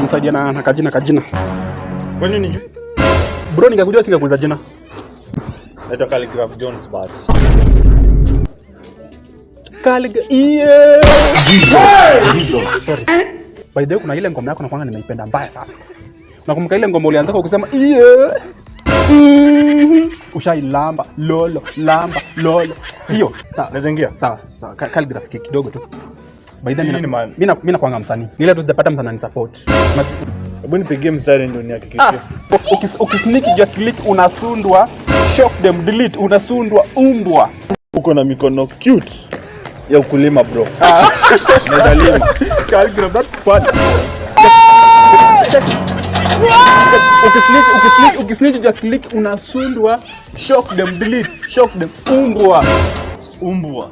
kumsaidia na kajina. Kwa nini juu? Bro, ningekujua singekuuliza jina. Naitwa Calligraph Jones basi. Yeah. Sorry. By the way, kuna ile ngoma yako na kwanga nimeipenda mbaya sana. Nakumbuka ile ngoma ulianza kwa kusema ushailamba lolo lamba lolo. Hiyo sawa, naweza ingia. Sawa. Calligraph kidogo tu. By the way, mimi nakwanga msanii. Nile tu sijapata msanii ni support. Hebu nipigie mstari ndio nihakikishe. Ukisneak ya click unasundwa, shock them delete unasundwa umbwa. Uko na mikono cute ya ukulima bro. Nadalima. Calligraph, that's fun. Ukisneak ya click unasundwa, shock them delete, shock them umbwa.